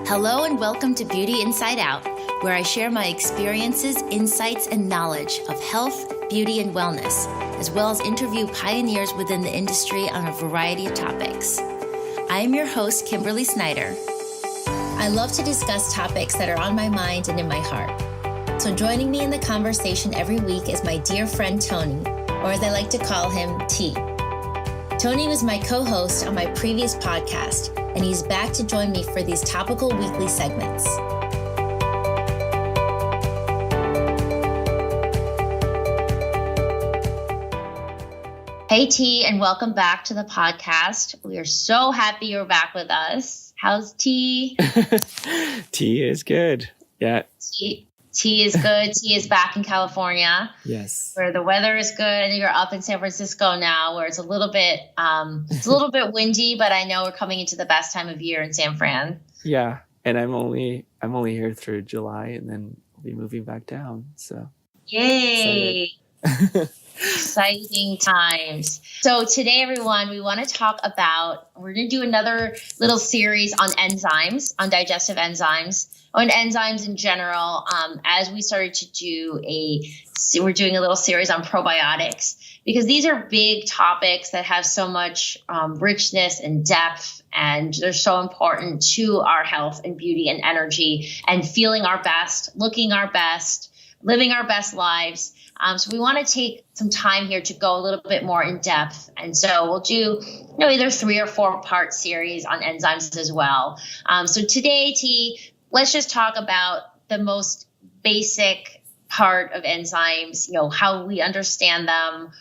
Hello and welcome to Beauty Inside Out, where I share my experiences, insights, and knowledge of health, beauty, and wellness, as well as interview pioneers within the industry on a variety of topics. I am your host, Kimberly Snyder. I love to discuss topics that are on my mind and in my heart. So joining me in the conversation every week is my dear friend Tony, or as I like to call him, T. Tony was my co-host on my previous podcast, and he's back to join me for these topical weekly segments. Hey T, and welcome back to the podcast. We are so happy you're back with us. How's T? T is good. Yeah. T is good. T is back in California. Yes. Where the weather is good. And you're up in San Francisco now, where it's a little bit windy, but I know we're coming into the best time of year in San Fran. Yeah. And I'm only here through July, and then I'll be moving back down. So yay. Exciting times. So today, everyone, we want to talk about, we're going to do another little series on enzymes, on digestive enzymes, on enzymes in general. As we started to do we're doing a little series on probiotics, because these are big topics that have so much richness and depth, and they're so important to our health and beauty and energy and feeling our best, looking our best, living our best lives. So we want to take some time here to go a little bit more in depth. And so we'll do, either 3 or 4 part series on enzymes as well. So today, T, let's just talk about the most basic part of enzymes, how we understand them,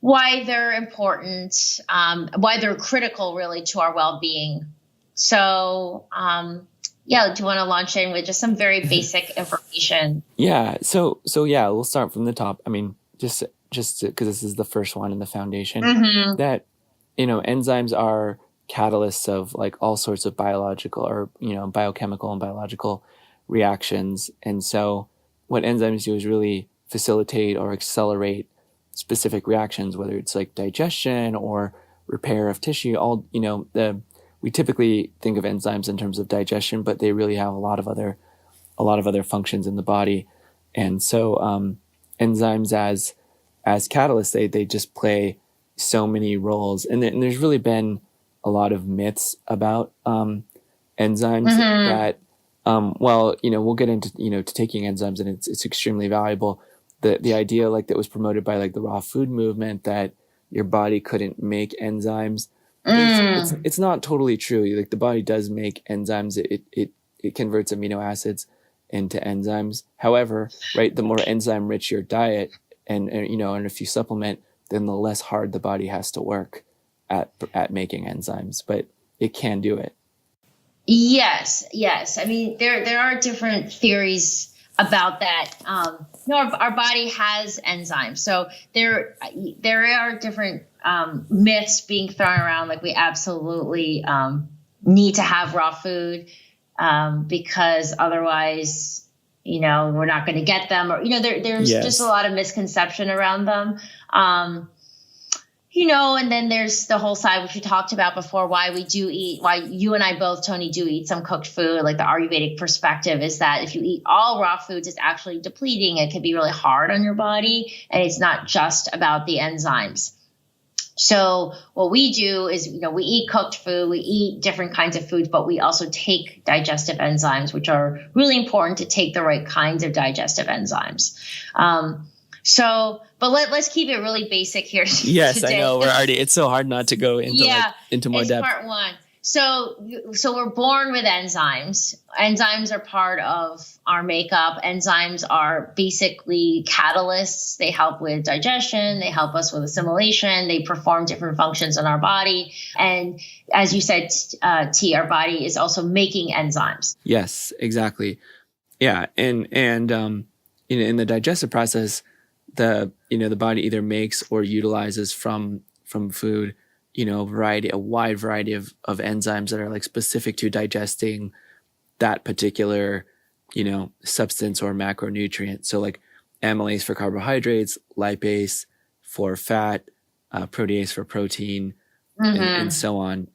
why they're important, why they're critical really to our well-being. So, do you want to launch in with just some very basic information? Yeah. So yeah, we'll start from the top. I mean, just because this is the first one in the foundation, that, enzymes are catalysts of like all sorts of biological or, biochemical and biological reactions. And so what enzymes do is really facilitate or accelerate specific reactions, whether it's like digestion or repair of tissue, we typically think of enzymes in terms of digestion, but they really have a lot of other functions in the body. And so enzymes as catalysts, they just play so many roles. And there's really been a lot of myths about enzymes that, we'll get into, to taking enzymes, and it's extremely valuable. The idea that was promoted by the raw food movement that your body couldn't make enzymes. It's not totally true. The body does make enzymes. It converts amino acids into enzymes. However, right, the more enzyme rich your diet and if you supplement, then the less hard the body has to work at making enzymes. But it can do it. Yes. I mean, there are different theories about that. Our body has enzymes. So there are different myths being thrown around, we absolutely need to have raw food because otherwise, we're not going to get them. Or, there's just a lot of misconception around them. And then there's the whole side, which we talked about before, why you and I both, Tony, do eat some cooked food. The Ayurvedic perspective is that if you eat all raw foods, it's actually depleting. It can be really hard on your body, and it's not just about the enzymes. So what we do is, we eat cooked food, we eat different kinds of foods, but we also take digestive enzymes, which are really important to take the right kinds of digestive enzymes. But let's keep it really basic here. Yes, today. I know. It's so hard not to go into more depth. Part 1. So we're born with enzymes. Enzymes are part of our makeup. Enzymes are basically catalysts. They help with digestion. They help us with assimilation. They perform different functions in our body. And as you said, T, our body is also making enzymes. Yes, exactly. Yeah. And in the digestive process, the body either makes or utilizes from food, a wide variety of enzymes that are specific to digesting that particular, substance or macronutrient. So amylase for carbohydrates, lipase for fat, protease for protein, and so on.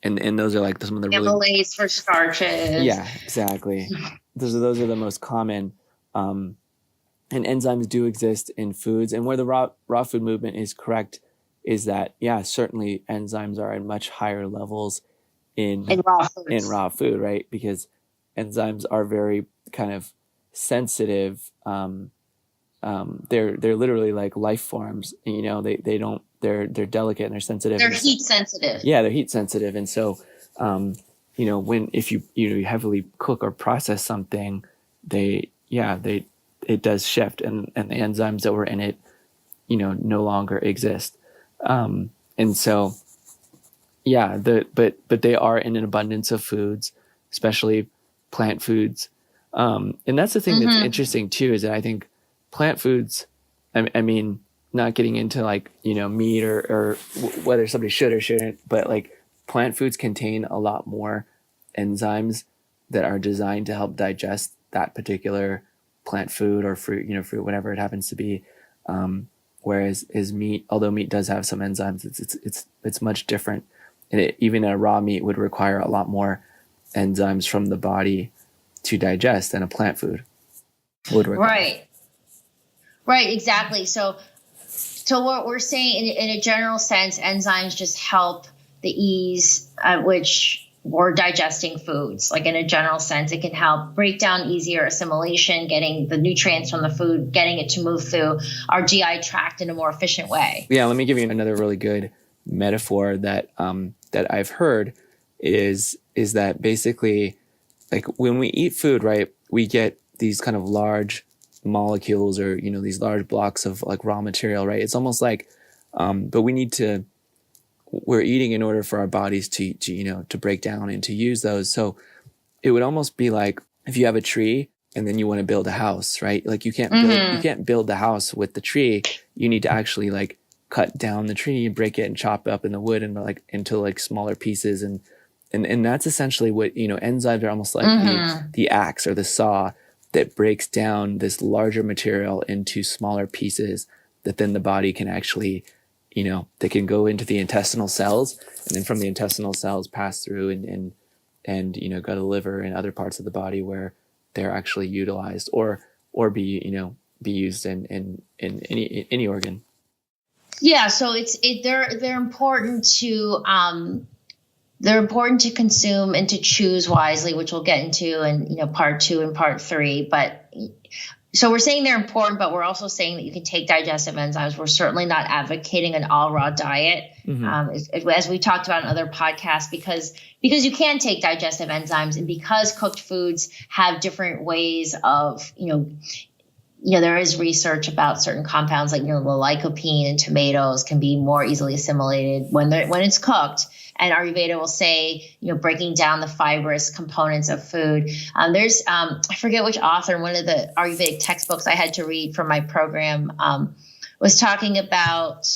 and those are like some of the really amylase for starches. Yeah, exactly. Those are the most common. And enzymes do exist in foods, and where the raw food movement is correct is that certainly enzymes are at much higher levels in raw food, right? Because enzymes are very kind of sensitive. They're literally like life forms. They don't. They're delicate and they're sensitive. They're heat sensitive. Yeah, they're heat sensitive, and so if you heavily cook or process something, it does shift, and the enzymes that were in it, no longer exist. And so, but they are in an abundance of foods, especially plant foods. And that's the thing that's interesting too, is that I think plant foods, I mean, not getting into like, meat or whether somebody should or shouldn't, but like plant foods contain a lot more enzymes that are designed to help digest that particular plant food or fruit, whatever it happens to be. Whereas meat, although meat does have some enzymes, it's much different. And even a raw meat would require a lot more enzymes from the body to digest than a plant food would require. Right, exactly. So what we're saying in a general sense, enzymes just help the ease at which we're digesting foods. Like in a general sense, it can help break down easier assimilation, getting the nutrients from the food, getting it to move through our GI tract in a more efficient way. Yeah, let me give you another really good metaphor that I've heard is that basically, like when we eat food, right, we get these kind of large molecules or these large blocks of like raw material, right? It's almost like but we're eating in order for our bodies to break down and to use those. So it would almost be like if you have a tree and then you want to build a house, right? Like you can't build the house with the tree. You need to actually like cut down the tree and break it and chop up in the wood and like into like smaller pieces. And that's essentially what, enzymes are almost like the axe or the saw that breaks down this larger material into smaller pieces that then the body can actually, they can go into the intestinal cells, and then from the intestinal cells pass through and go to the liver and other parts of the body where they're actually utilized or be used in any organ. Yeah, so they're important to consume and to choose wisely, which we'll get into in part 2 and part 3. But so we're saying they're important, but we're also saying that you can take digestive enzymes. We're certainly not advocating an all raw diet, as we talked about in other podcasts, because you can take digestive enzymes, and because cooked foods have different ways of, there is research about certain compounds like the lycopene in tomatoes can be more easily assimilated when it's cooked. And Ayurveda will say, breaking down the fibrous components of food. There's, I forget which author, one of the Ayurvedic textbooks I had to read for my program was talking about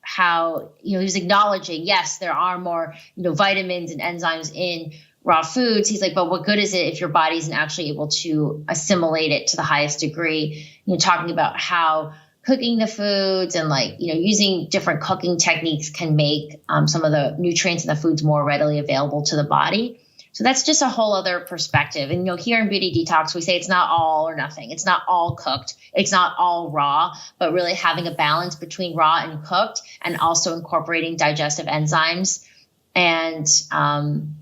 how, he was acknowledging, yes, there are more, vitamins and enzymes in raw foods. He's like, but what good is it if your body isn't actually able to assimilate it to the highest degree? Talking about how cooking the foods and using different cooking techniques can make some of the nutrients in the foods more readily available to the body. So that's just a whole other perspective. And, here in Beauty Detox, we say it's not all or nothing. It's not all cooked. It's not all raw, but really having a balance between raw and cooked, and also incorporating digestive enzymes. And, and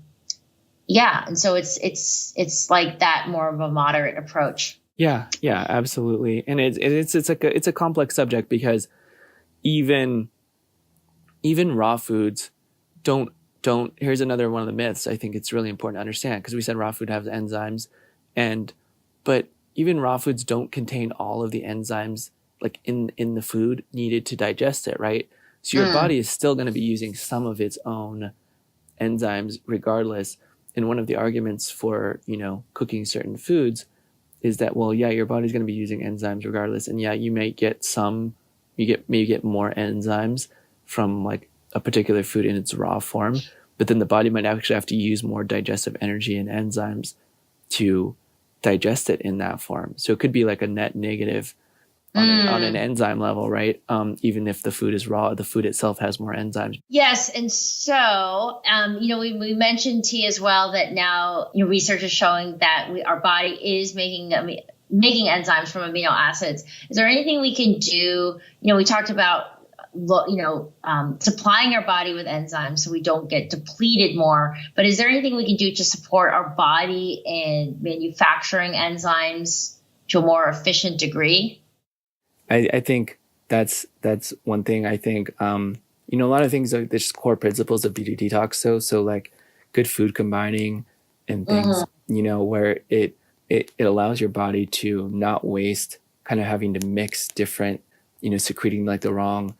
so it's like that, more of a moderate approach. Yeah, absolutely. And it's a complex subject because even raw foods don't, here's another one of the myths I think it's really important to understand, because we said raw food has enzymes, but even raw foods don't contain all of the enzymes like in the food needed to digest it, right? So your body is still going to be using some of its own enzymes regardless. And one of the arguments for, cooking certain foods is that, well, yeah, your body's going to be using enzymes regardless. And yeah, you may get more enzymes from like a particular food in its raw form, but then the body might actually have to use more digestive energy and enzymes to digest it in that form. So it could be like a net negative on an enzyme level, right? Even if the food is raw, the food itself has more enzymes. Yes. And so, we mentioned tea as well, that now research is showing that our body is making enzymes from amino acids. Is there anything we can do? We talked about, supplying our body with enzymes so we don't get depleted more. But is there anything we can do to support our body in manufacturing enzymes to a more efficient degree? I think that's one thing. I think, a lot of things are just core principles of beauty detox. So like good food combining and things, where it allows your body to not waste, kind of having to mix different, secreting like the wrong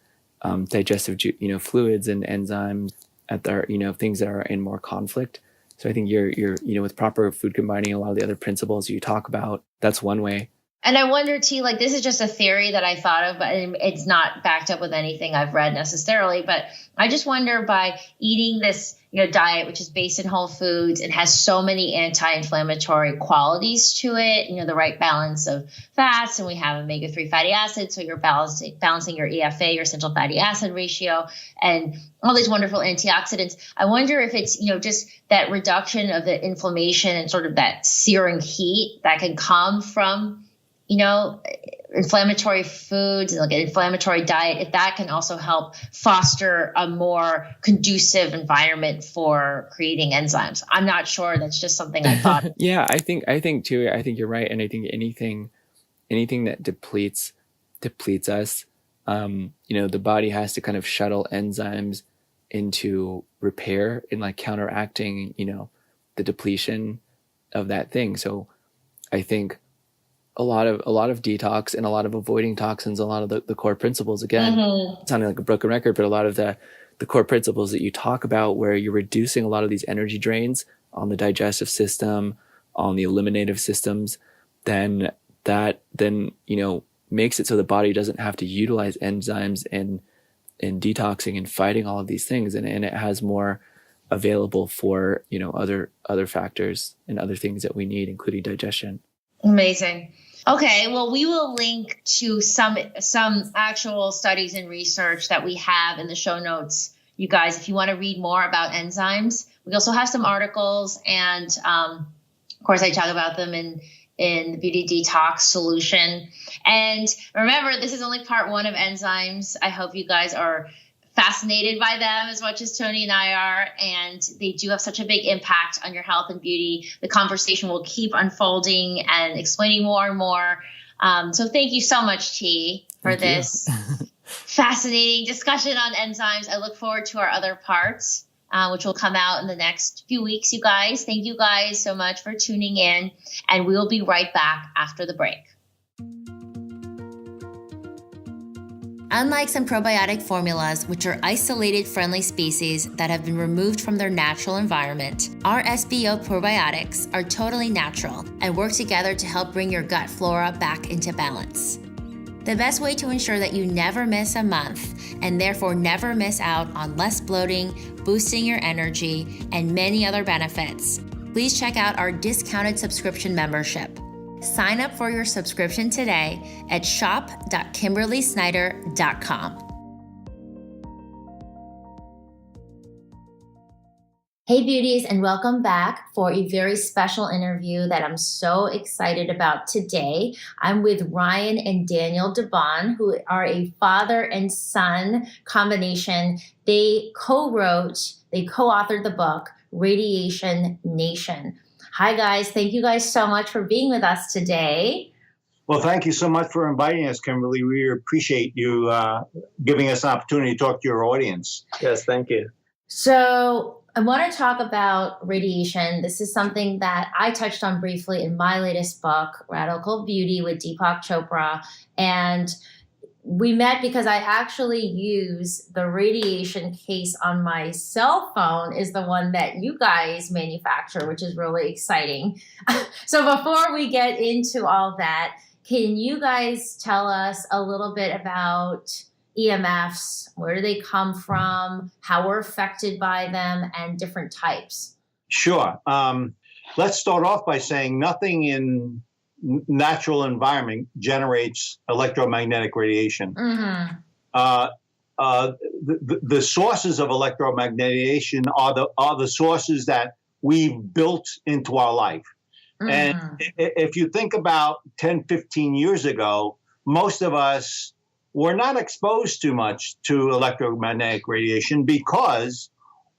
digestive, fluids and enzymes at their, things that are in more conflict. So I think you're, with proper food combining, a lot of the other principles you talk about, that's one way. And I wonder, T, like, this is just a theory that I thought of, but it's not backed up with anything I've read necessarily. But I just wonder, by eating this, diet, which is based in whole foods and has so many anti-inflammatory qualities to it, the right balance of fats, and we have omega-3 fatty acids, so you're balancing your EFA, your essential fatty acid ratio, and all these wonderful antioxidants. I wonder if it's, just that reduction of the inflammation and sort of that searing heat that can come from inflammatory foods, like an inflammatory diet, if that can also help foster a more conducive environment for creating enzymes. I'm not sure. That's just something I thought. Yeah, I think too. I think you're right. And I think anything that depletes us, the body has to kind of shuttle enzymes into repair and like counteracting, the depletion of that thing. So I think a lot of detox and a lot of avoiding toxins, a lot of the core principles, again, sounding like a broken record, but a lot of the core principles that you talk about, where you're reducing a lot of these energy drains on the digestive system, on the eliminative systems, then makes it so the body doesn't have to utilize enzymes in detoxing and fighting all of these things. And it has more available for, other factors and other things that we need, including digestion. Amazing. Okay, well, we will link to some actual studies and research that we have in the show notes, you guys, if you want to read more about enzymes. We also have some articles, and of course, I talk about them in the Beauty Detox Solution. And remember, this is only part 1 of enzymes. I hope you guys are fascinated by them as much as Tony and I are, and they do have such a big impact on your health and beauty. The conversation will keep unfolding and explaining more and more. So thank you so much, T, for this fascinating discussion on enzymes. I look forward to our other parts, which will come out in the next few weeks, you guys. Thank you guys so much for tuning in, and we'll be right back after the break. Unlike some probiotic formulas, which are isolated friendly species that have been removed from their natural environment, our SBO probiotics are totally natural and work together to help bring your gut flora back into balance. The best way to ensure that you never miss a month and therefore never miss out on less bloating, boosting your energy, and many other benefits, please check out our discounted subscription membership. Sign up for your subscription today at shop.kimberlysnyder.com. Hey beauties, and welcome back for a very special interview that I'm so excited about today. I'm with Ryan and Daniel DeBaun, who are a father and son combination. They co-authored the book, Radiation Nation. Hi, guys. Thank you guys so much for being with us today. Well, thank you so much for inviting us, Kimberly. We appreciate you giving us an opportunity to talk to your audience. Yes, thank you. So I want to talk about radiation. This is something that I touched on briefly in my latest book, Radical Beauty with Deepak Chopra. And we met because I actually use the radiation case on my cell phone, is the one that you guys manufacture, which is really exciting. So before we get into all that, can you guys tell us a little bit about EMFs? Where do they come from? How we're affected by them, and different types? Sure. Let's start off by saying nothing in natural environment generates electromagnetic radiation. Mm-hmm. The sources of electromagnetic radiation are the sources that we've built into our life. Mm-hmm. And if you think about 10, 15 years ago, most of us were not exposed too much to electromagnetic radiation because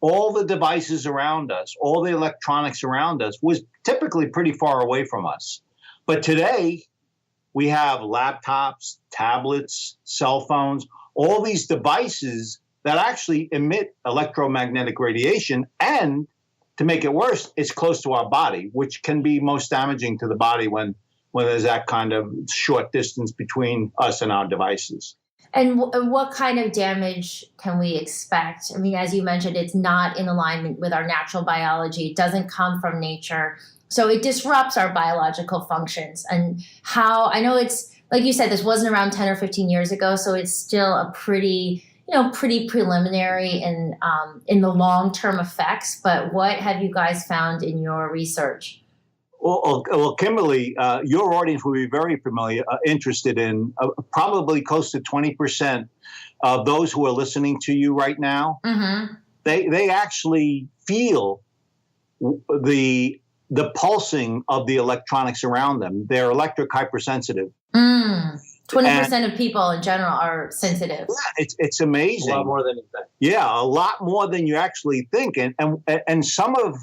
all the devices around us, all the electronics around us was typically pretty far away from us. But today we have laptops, tablets, cell phones, all these devices that actually emit electromagnetic radiation. And to make it worse, it's close to our body, which can be most damaging to the body when there's that kind of short distance between us and our devices. And what kind of damage can we expect? I mean, as you mentioned, it's not in alignment with our natural biology. It doesn't come from nature. So it disrupts our biological functions. And how, I know it's, like you said, this wasn't around 10 or 15 years ago, so it's still a pretty preliminary in the long-term effects. But what have you guys found in your research? Well, Kimberly, your audience will be very interested in probably close to 20% of those who are listening to you right now. Mm-hmm. They actually feel the pulsing of the electronics around them. They're electric hypersensitive. 20% of people in general are sensitive. Yeah, it's amazing. A lot more than you think. Yeah, a lot more than you actually think. And some of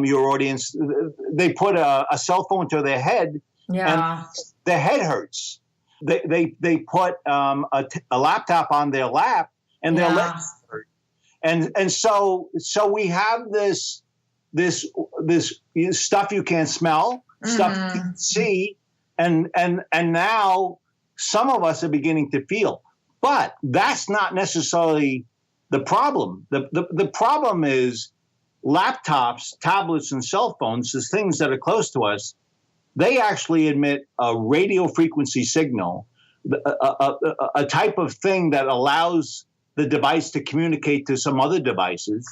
your audience, they put a cell phone to their head, yeah, and their head hurts. They put a laptop on their lap, and their legs hurt. And so we have this stuff you can't smell, stuff you can't see, and now some of us are beginning to feel. But that's not necessarily the problem. The problem is laptops, tablets, and cell phones, the things that are close to us, they actually emit a radio frequency signal, a type of thing that allows the device to communicate to some other devices.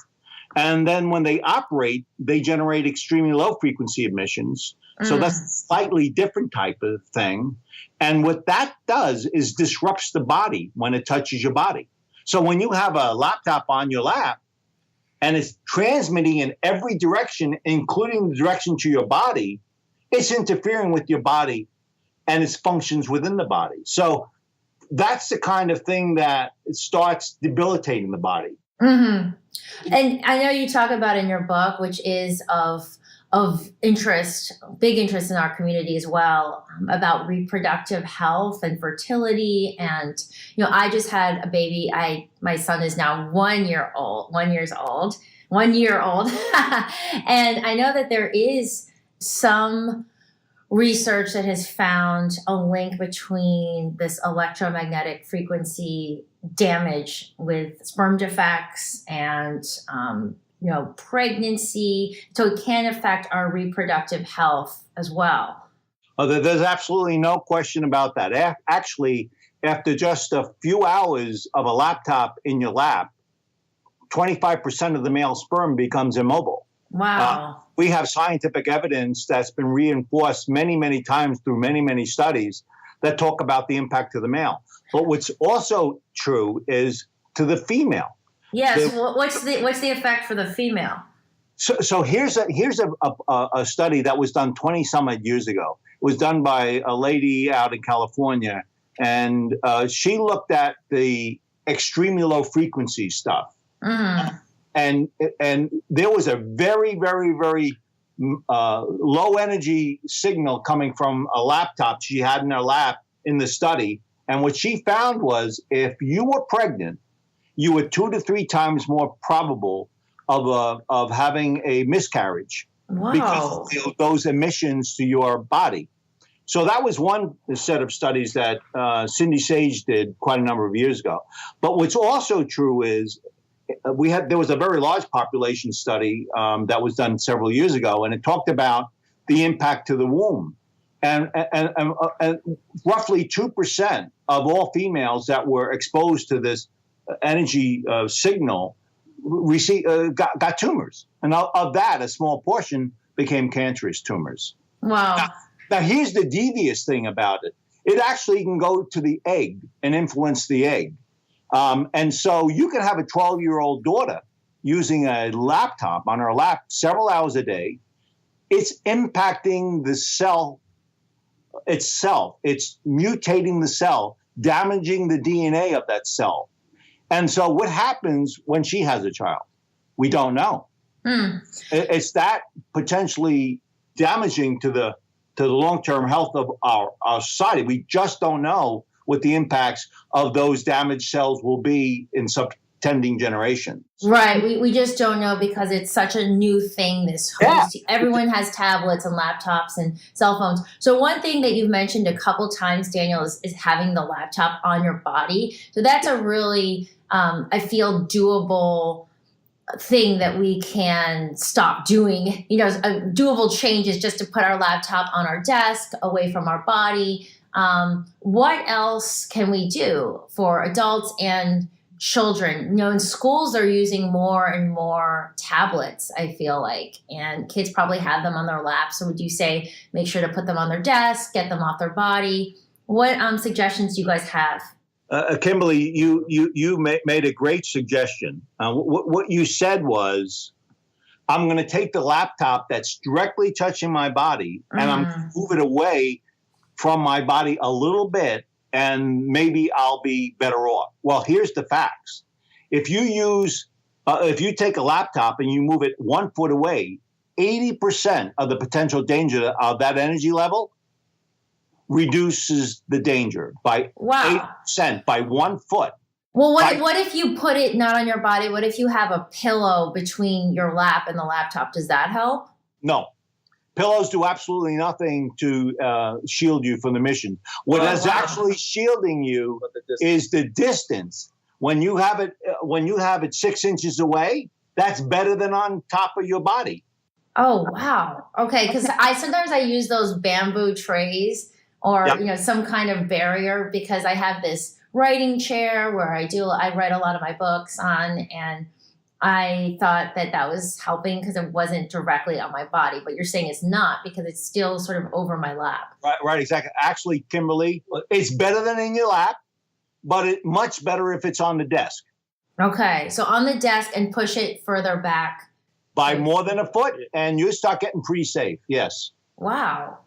And then when they operate, they generate extremely low frequency emissions. So that's a slightly different type of thing. And what that does is disrupts the body when it touches your body. So when you have a laptop on your lap and it's transmitting in every direction, including the direction to your body, it's interfering with your body and its functions within the body. So that's the kind of thing that starts debilitating the body. Mm-hmm. And I know you talk about in your book, which is of interest, big interest in our community as well, about reproductive health and fertility. And, I just had a baby. My son is now 1 year old. And I know that there is some research that has found a link between this electromagnetic frequency damage with sperm defects and, pregnancy. So it can affect our reproductive health as well. There's absolutely no question about that. Actually, after just a few hours of a laptop in your lap, 25% of the male sperm becomes immobile. Wow. We have scientific evidence that's been reinforced many, many times through many, many studies that talk about the impact to the male. But what's also true is to the female. Yes. What's the effect for the female? So here's a study that was done 20 some odd years ago. It was done by a lady out in California, and she looked at the extremely low frequency stuff. Mm. And there was a very, very, very low energy signal coming from a laptop she had in her lap in the study. And what she found was if you were pregnant, you were 2 to 3 times more probable of having a miscarriage. Wow. Because of those emissions to your body. So that was one set of studies that Cindy Sage did quite a number of years ago. But what's also true is there was a very large population study that was done several years ago, and it talked about the impact to the womb. And roughly 2% of all females that were exposed to this energy signal got tumors. And of that, a small portion became cancerous tumors. Wow. Now, here's the devious thing about it. It actually can go to the egg and influence the egg. And so you can have a 12-year-old daughter using a laptop on her lap several hours a day. It's impacting the cell itself. It's mutating the cell, damaging the DNA of that cell. And so what happens when she has a child? We don't know. It's that potentially damaging to the long-term health of our society. We just don't know what the impacts of those damaged cells will be in subtending generations. Right. We just don't know because it's such a new thing. Everyone has tablets and laptops and cell phones. So one thing that you've mentioned a couple times, Daniel, is having the laptop on your body. So that's a really, I feel, doable thing that we can stop doing. You know, a doable change is just to put our laptop on our desk away from our body. What else can we do for adults and children? You know, in schools, they're using more and more tablets, I feel like, and kids probably have them on their laps. So would you say make sure to put them on their desk, get them off their body? What suggestions do you guys have? Kimberly, you made a great suggestion. What you said was, I'm going to take the laptop that's directly touching my body and I'm going to move it away from my body a little bit, and maybe I'll be better off. Well, here's the facts. If you take a laptop and you move it 1 foot away, 80% of the potential danger of that energy level reduces the danger by 8%, by 1 foot. Well, what if you put it not on your body? What if you have a pillow between your lap and the laptop? Does that help? No. Pillows do absolutely nothing to shield you from the mission. What is actually shielding you is the distance. When you have it 6 inches away, that's better than on top of your body. Oh, wow. Okay, because sometimes I use those bamboo trays or some kind of barrier because I have this writing chair where I write a lot of my books on, and I thought that was helping because it wasn't directly on my body, but you're saying it's not because it's still sort of over my lap. Right, exactly. Actually, Kimberly, it's better than in your lap, but it's much better if it's on the desk. Okay, so on the desk and push it further back. By more than a foot, and you start getting pretty safe, yes. Wow.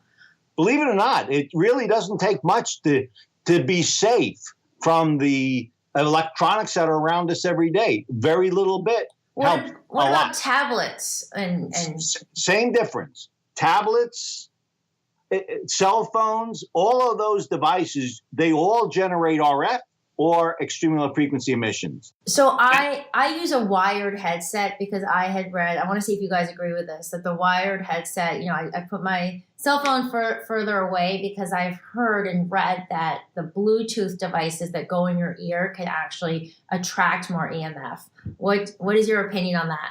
Believe it or not, it really doesn't take much to be safe from the electronics that are around us every day. Very little bit. What about tablets? And Same difference. Tablets, cell phones, all of those devices, they all generate RF or extremely low frequency emissions. So I use a wired headset because I had read, I want to see if you guys agree with this, that the wired headset, I put my cell phone further away because I've heard and read that the Bluetooth devices that go in your ear can actually attract more EMF. What is your opinion on that?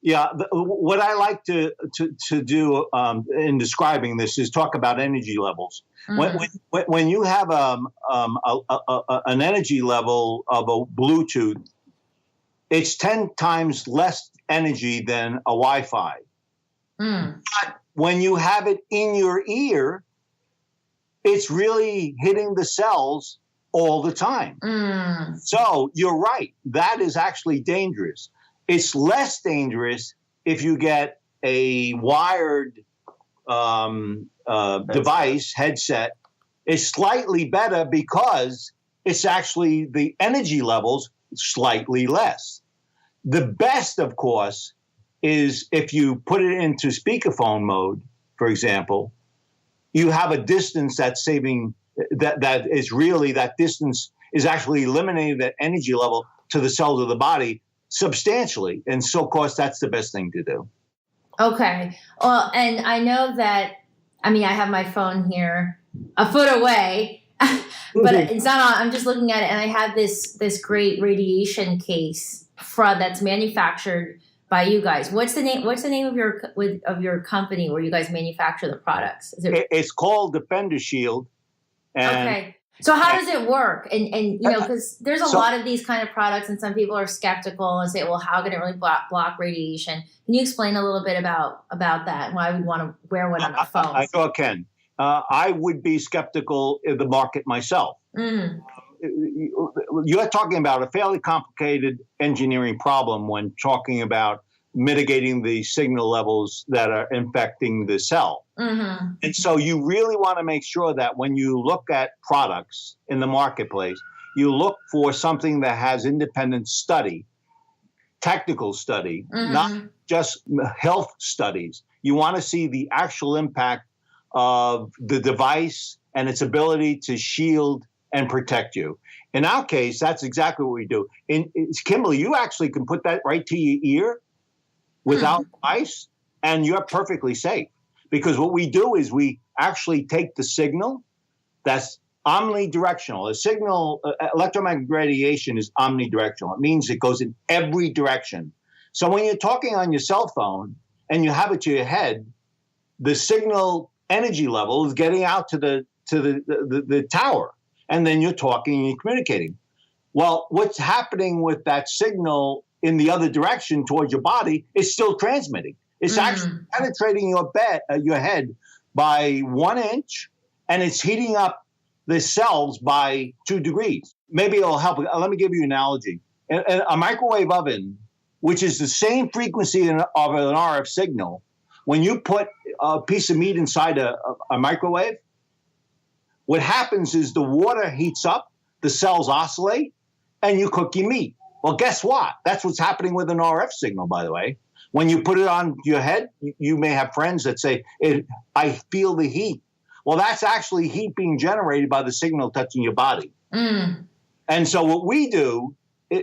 Yeah, what I like to do in describing this is talk about energy levels. When you have an energy level of a Bluetooth, it's 10 times less energy than a Wi-Fi. But when you have it in your ear, it's really hitting the cells all the time. So you're right. That is actually dangerous. It's less dangerous if you get a wired device, headset. It's slightly better because it's actually the energy levels slightly less. The best, of course, is if you put it into speakerphone mode, for example, you have a distance that's saving, that is really, that distance is actually eliminating that energy level to the cells of the body substantially. And so, of course, that's the best thing to do. Okay. Well, and I know that, I have my phone here a foot away, but it's not on. I'm just looking at it, and I have this great radiation case that's manufactured by you guys. What's the name of your company where you guys manufacture the products? It's called DefenderShield. Okay. So how does it work? And because there's a lot of these kind of products, and some people are skeptical and say, well, how can it really block radiation? Can you explain a little bit about that and why we want to wear one on our phones? I sure can. I would be skeptical of the market myself. You're talking about a fairly complicated engineering problem when talking about mitigating the signal levels that are infecting the cell. And so you really want to make sure that when you look at products in the marketplace, you look for something that has independent study, technical study, not just health studies. You want to see the actual impact of the device and its ability to shield and protect you. In our case, that's exactly what we do. Kimberly, you actually can put that right to your ear without ice, and you're perfectly safe. Because what we do is we actually take the signal that's omnidirectional. A signal, electromagnetic radiation is omnidirectional. It means it goes in every direction. So when you're talking on your cell phone and you have it to your head, the signal energy level is getting out to the tower. And then you're talking and you're communicating. Well, what's happening with that signal in the other direction towards your body is still transmitting. It's actually penetrating your head by 1 inch, and it's heating up the cells by 2 degrees. Maybe it'll help. Let me give you an analogy. A microwave oven, which is the same frequency of an RF signal, when you put a piece of meat inside a microwave, what happens is the water heats up, the cells oscillate, and you cook your meat. Well, guess what? That's what's happening with an RF signal, by the way. When you put it on your head, you may have friends that say, I feel the heat. Well, that's actually heat being generated by the signal touching your body. And so what we do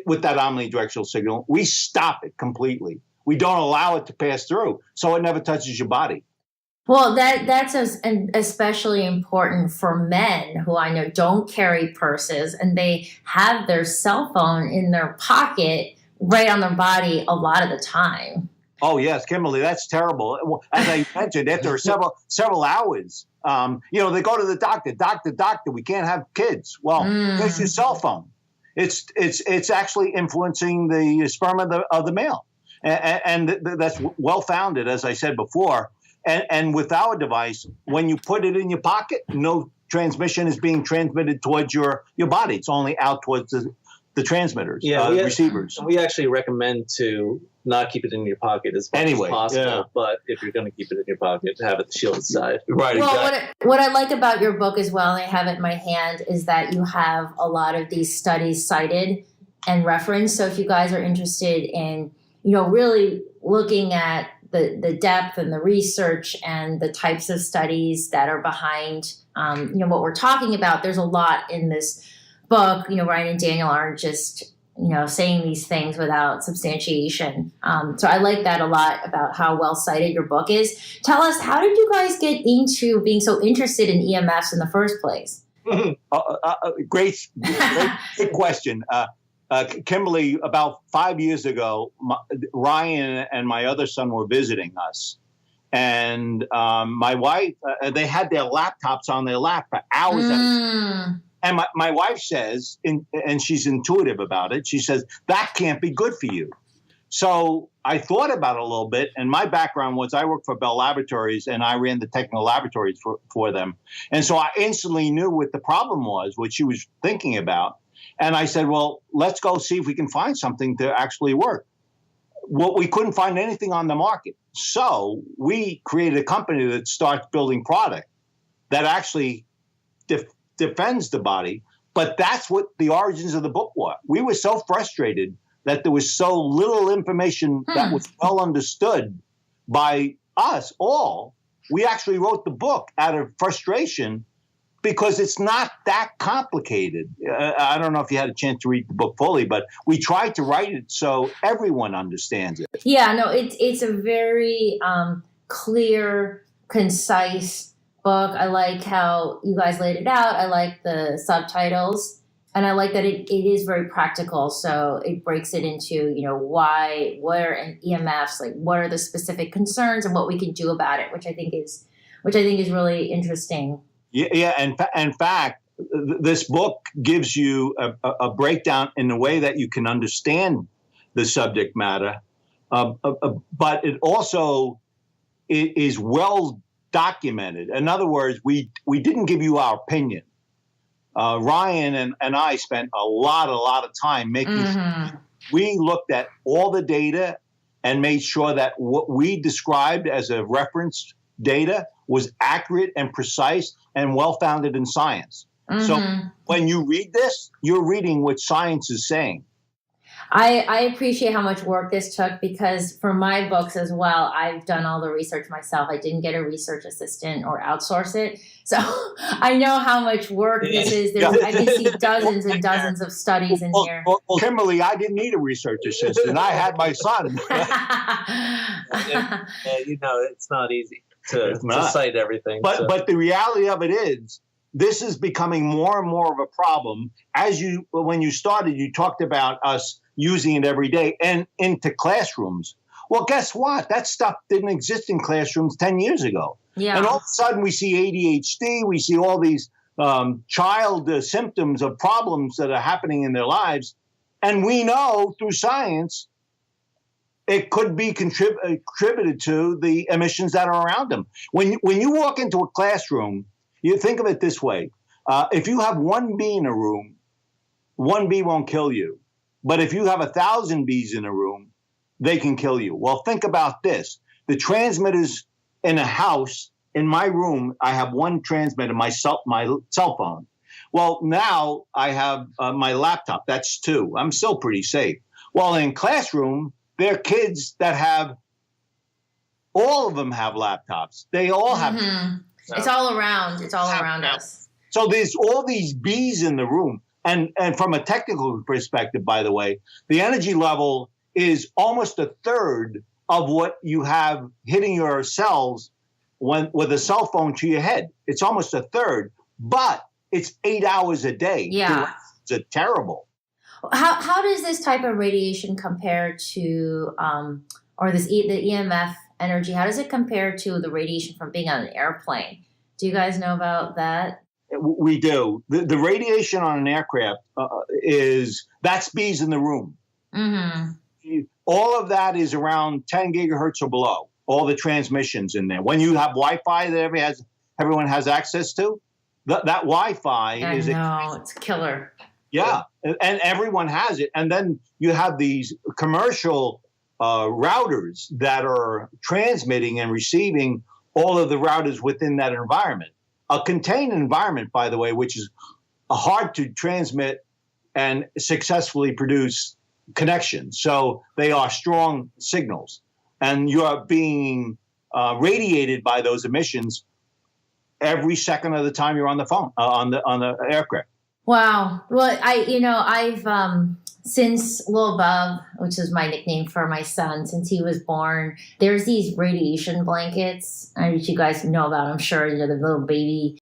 with that omnidirectional signal, we stop it completely. We don't allow it to pass through, so it never touches your body. Well, that's especially important for men who I know don't carry purses, and they have their cell phone in their pocket right on their body a lot of the time. Oh, yes, Kimberly, that's terrible. As I mentioned, after several hours, they go to the doctor. Doctor, we can't have kids. Well, there's your cell phone. It's actually influencing the sperm of the male. And that's well-founded, as I said before. And with our device, when you put it in your pocket, no transmission is being transmitted towards your body. It's only out towards the transmitters, receivers. We actually recommend to not keep it in your pocket as much as possible. Yeah. But if you're going to keep it in your pocket, have it shielded side. Right. Well, exactly. what I like about your book as well, and I have it in my hand, is that you have a lot of these studies cited and referenced. So if you guys are interested in, really looking at the depth and the research and the types of studies that are behind, what we're talking about, there's a lot in this book. Ryan and Daniel aren't just, saying these things without substantiation. So I like that a lot about how well cited your book is. Tell us, how did you guys get into being so interested in EMFs in the first place? Great question. Kimberly, about 5 years ago, Ryan and my other son were visiting us. And my wife, they had their laptops on their lap for hours at a time. And my wife says, and she's intuitive about it, she says, that can't be good for you. So I thought about it a little bit. And my background was I worked for Bell Laboratories, and I ran the technical laboratories for them. And so I instantly knew what the problem was, what she was thinking about. And I said, well, let's go see if we can find something to actually work. Well, we couldn't find anything on the market. So we created a company that starts building product that actually defends the body. But that's what the origins of the book were. We were so frustrated that there was so little information that was well understood by us all. We actually wrote the book out of frustration, because it's not that complicated. I don't know if you had a chance to read the book fully, but we tried to write it so everyone understands it. Yeah, no, it's a very clear, concise book. I like how you guys laid it out. I like the subtitles, and I like that it is very practical. So it breaks it into, why, where, and EMFs, like what are the specific concerns and what we can do about it, which I think is really interesting. Yeah. In fact, this book gives you a breakdown in a way that you can understand the subject matter, but it also is well documented. In other words, we didn't give you our opinion. Ryan and I spent a lot of time making sure we looked at all the data and made sure that what we described as a reference data was accurate and precise and well-founded in science. So when you read this, you're reading what science is saying. I appreciate how much work this took, because for my books as well, I've done all the research myself. I didn't get a research assistant or outsource it. So I know how much work this is. I can see dozens and dozens of studies in here. Well, Kimberly, I didn't need a research assistant. I had my son. It's not easy to cite everything. But the reality of it is, this is becoming more and more of a problem. When you started, you talked about us using it every day and into classrooms. Well, guess what? That stuff didn't exist in classrooms 10 years ago. Yeah. And all of a sudden we see ADHD, we see all these child symptoms of problems that are happening in their lives. And we know through science, it could be contributed to the emissions that are around them. When you walk into a classroom, you think of it this way. If you have one bee in a room, one bee won't kill you. But if you have 1,000 bees in a room, they can kill you. Well, think about this. The transmitters in a house, in my room, I have one transmitter, my cell phone. Well, now I have my laptop. That's two. I'm still pretty safe. Well, in classroom, there are kids that have, all of them have laptops. They all have. It's all around. It's all around us. So there's all these bees in the room. And from a technical perspective, by the way, the energy level is almost a third of what you have hitting your cells with a cell phone to your head. It's almost a third, but it's 8 hours a day. Yeah. It's terrible. How does this type of radiation compare to, or the EMF energy, how does it compare to the radiation from being on an airplane? Do you guys know about that? We do. The radiation on an aircraft that's bees in the room. All of that is around 10 gigahertz or below, all the transmissions in there. When you have Wi-Fi that everyone has access to, that Wi-Fi is it's a killer. Yeah, and everyone has it. And then you have these commercial routers that are transmitting and receiving all of the routers within that environment. A contained environment, by the way, which is hard to transmit and successfully produce connections. So they are strong signals, and you are being radiated by those emissions every second of the time you're on the phone, on the aircraft. Wow. Well, I've since Lil Bub, which is my nickname for my son, since he was born, there's these radiation blankets, which you guys know about, I'm sure, the little baby